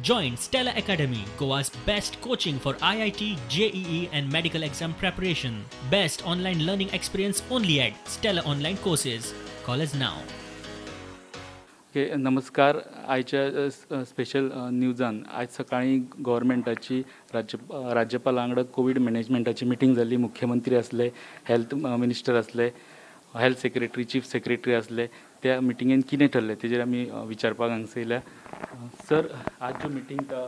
Join Stella Academy, Goa's best coaching for IIT, JEE and medical exam preparation. Best online learning experience only at Stella Online Courses. Call us now. नमस्कार. आयच्या special न्यूजान आज सकाळी गव्हर्मेंटाची राज्यपाल वांगडा Covid मॅनेजमेंटाची meeting जाली. मुख्यमंत्री असले, health minister असले, हेल्थ सेक्रेटरी, चीफ सेक्रेटरी असले. त्या मिटिंगेन कितें ठरलें तेजेर आमी विचारपाक हांगसर येयल्या. सर, आज जो मीटिंग था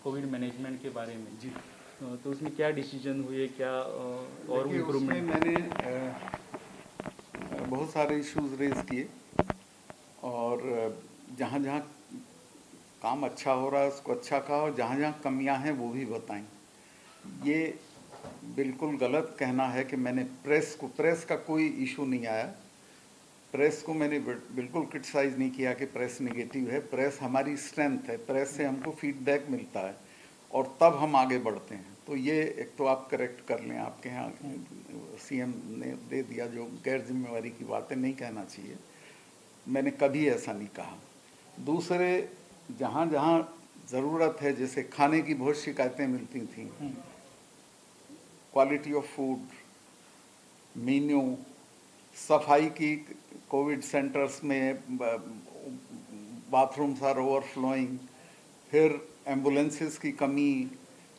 कोविड मैनेजमेंट के बारे में जी, तो उसमें क्या डिसीजन हुए, क्या और इम्प्रूवमेंट? मैंने बहुत सारे इश्यूज रेज किए और जहाँ जहाँ काम अच्छा हो रहा है उसको अच्छा कहा और जहाँ जहाँ कमियाँ हैं वो भी बताएं. ये बिल्कुल गलत कहना है कि मैंने प्रेस का कोई इशू नहीं आया. प्रेस को मैंने बिल्कुल क्रिटिसाइज नहीं किया कि प्रेस नेगेटिव है. प्रेस हमारी स्ट्रेंथ है. प्रेस से हमको फीडबैक मिलता है और तब हम आगे बढ़ते हैं. तो ये एक तो आप करेक्ट कर लें. आपके यहाँ सीएम ने दे दिया जो गैर जिम्मेवारी की बातें नहीं कहना चाहिए. मैंने कभी ऐसा नहीं कहा. दूसरे, जहाँ जहाँ ज़रूरत है, जैसे खाने की बहुत शिकायतें मिलती थी, क्वालिटी ऑफ फूड, मेन्यू, सफाई की, कोविड सेंटर्स में बाथरूम्स आर ओवरफ्लोइंग, फिर एम्बुलेंसेस की कमी,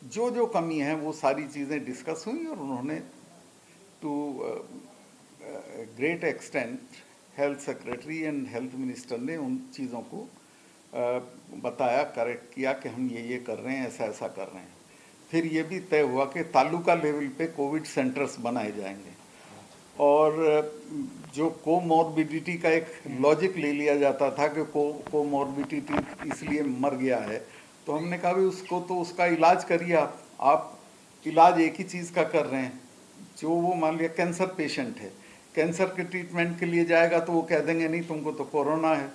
जो जो कमी है वो सारी चीज़ें डिस्कस हुई और उन्होंने to great extent health secretary and health minister ने उन चीज़ों को बताया, करेक्ट किया कि हम ये कर रहे हैं, ऐसा ऐसा कर रहे हैं. फिर ये भी तय हुआ कि तालुका लेवल पे कोविड सेंटर्स बनाए जाएंगे और जो कोमॉर्बिडिटी का एक लॉजिक ले लिया जाता था कि कोमॉर्बिडिटी इसलिए मर गया है, तो हमने कहा भी उसको तो उसका इलाज करिए. आप इलाज एक ही चीज़ का कर रहे हैं. जो वो मान लिया कैंसर पेशेंट है, कैंसर के ट्रीटमेंट के लिए जाएगा तो वो कह देंगे नहीं तुमको तो कोरोना है,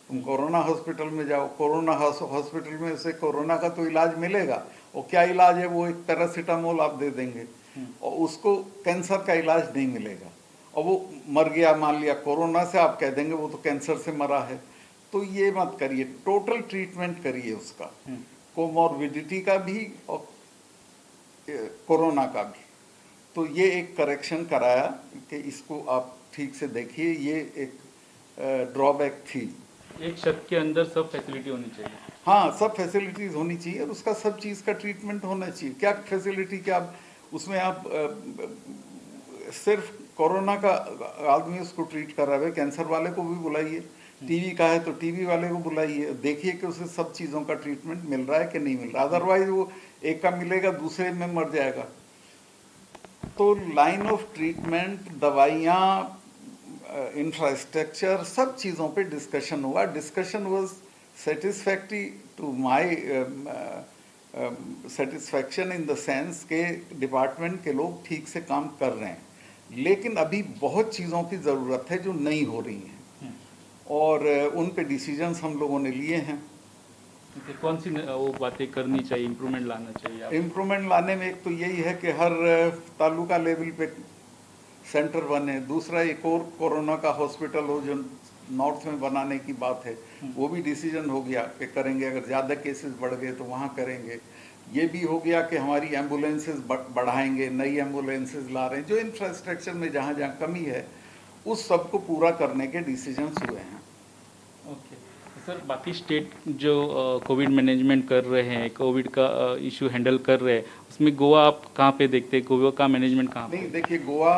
तुम कोरोना हॉस्पिटल में जाओ. कोरोना हॉस्पिटल में से कोरोना का तो इलाज मिलेगा. और क्या इलाज है? वो एक पैरासीटामोल आप दे देंगे और उसको कैंसर का इलाज नहीं मिलेगा. और वो मर गया, मान लिया कोरोना से, आप कह देंगे वो तो कैंसर से मरा है. तो ये मत करिए. टोटल ट्रीटमेंट करिए उसका, कोमॉर्बिडिटी का भी और कोरोना का भी. तो ये एक करेक्शन कराया कि इसको आप ठीक से देखिए. ये एक ड्रॉबैक थी. एक शब्द के अंदर सब फैसिलिटी होनी चाहिए. हाँ, सब फैसिलिटीज़ होनी चाहिए और उसका सब चीज़ का ट्रीटमेंट होना चाहिए. क्या फैसिलिटी, क्या उसमें आप सिर्फ कोरोना का आदमी उसको ट्रीट कर रहा है, कैंसर वाले को भी बुलाइए. टीबी का है तो टीबी वाले को बुलाइए. देखिए कि उसे सब चीज़ों का ट्रीटमेंट मिल रहा है कि नहीं मिल रहा. अदरवाइज वो एक का मिलेगा दूसरे में मर जाएगा. तो लाइन ऑफ ट्रीटमेंट, दवाइयाँ, इंफ्रास्ट्रक्चर, सब चीज़ों पे डिस्कशन हुआ. Discussion was satisfactory to my satisfaction in the sense के डिपार्टमेंट के लोग ठीक से काम कर रहे हैं. लेकिन अभी बहुत चीज़ों की ज़रूरत है जो नहीं हो रही हैं और उन पे डिसीजंस हम लोगों ने लिए हैं. कौन सी वो बातें करनी चाहिए, इम्प्रूवमेंट लाना चाहिए? इम्प्रूवमेंट लाने में एक तो यही है कि हर तालुका लेवल पे सेंटर बने. दूसरा, एक और कोरोना का हॉस्पिटल हो जो नॉर्थ में बनाने की बात है, वो भी डिसीजन हो गया कि करेंगे. अगर ज़्यादा केसेस बढ़ गए तो वहाँ करेंगे. ये भी हो गया कि हमारी एम्बुलेंसेस बढ़ाएंगे, नई एम्बुलेंसेस ला रहे हैं. जो इंफ्रास्ट्रक्चर में जहाँ जहाँ कमी है उस सब को पूरा करने के डिसीजंस हुए हैं. ओके सर, बाकी स्टेट जो कोविड मैनेजमेंट कर रहे हैं, कोविड का इशू हैंडल कर रहे हैं, उसमें गोवा आप कहाँ पे देखते हैं? गोवा का मैनेजमेंट कहाँ पे? नहीं, देखिए, Goa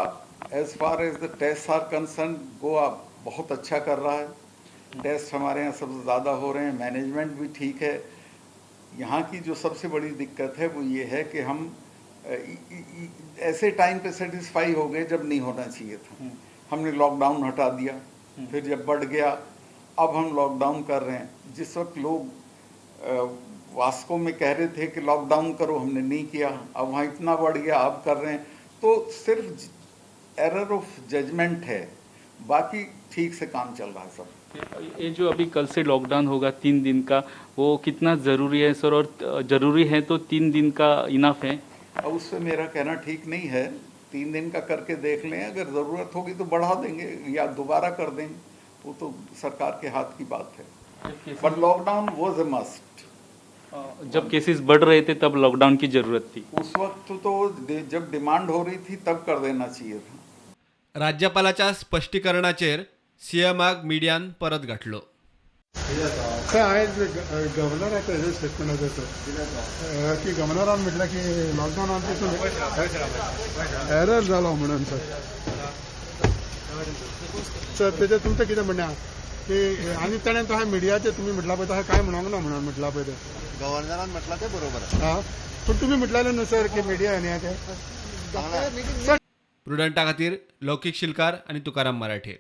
as far as the test are concerned, Goa बहुत अच्छा कर रहा है. टेस्ट हमारे यहाँ सबसे ज़्यादा हो रहे हैं. मैनेजमेंट भी ठीक है. यहाँ की जो सबसे बड़ी दिक्कत है वो ये है कि हम ऐसे टाइम पे सेटिस्फाई हो गए जब नहीं होना चाहिए था. हमने लॉकडाउन हटा दिया, फिर जब बढ़ गया अब हम लॉकडाउन कर रहे हैं. जिस वक्त लोग वास्को में कह रहे थे कि लॉकडाउन करो, हमने नहीं किया. अब वहाँ इतना बढ़ गया, अब कर रहे हैं. तो सिर्फ एरर ऑफ जजमेंट है, बाकी ठीक से काम चल रहा है सब. ये जो अभी कल से लॉकडाउन होगा 3 दिन का, वो कितना ज़रूरी है सर? और ज़रूरी है तो 3 दिन का इनफ है? अब उससे मेरा कहना ठीक नहीं है. 3 दिन का करके देख लें, अगर ज़रूरत होगी तो बढ़ा देंगे या दोबारा कर देंगे. वो तो सरकार के हाथ की बात है. But lockdown was a must. जब केसेस बढ़ रहे थे तब लॉकडाउन की ज़रूरत थी। उस वक्त तो जब डिमांड हो रही थी तब कर देना चाहिए था। राज्यपालाच्या स्पष्टीकरणाचेर सीएमाक मिडियान परत गाठलो. सर आयज गव्हर्नराचें हेजें स्टेटमेंट आसा सर की गव्हर्नरान म्हटलें की लॉकडावनान तितून एरर जालो म्हणून सर तेजें तुमचें कितें म्हणणें आहा की आनी ताणें तशें मिडियाचेर तुमी म्हटलां पळय तशें कांय म्हणूंक ना म्हणून म्हटलां पळय तें गव्हर्नरान म्हटलं ते बरोबर आहे. हां पूण तुमी म्हटलेलें न्हू सर की मिडिया हें तें प्रुडंटा खातीर लौकीक शिलकार आनी तुकाराम मराठे.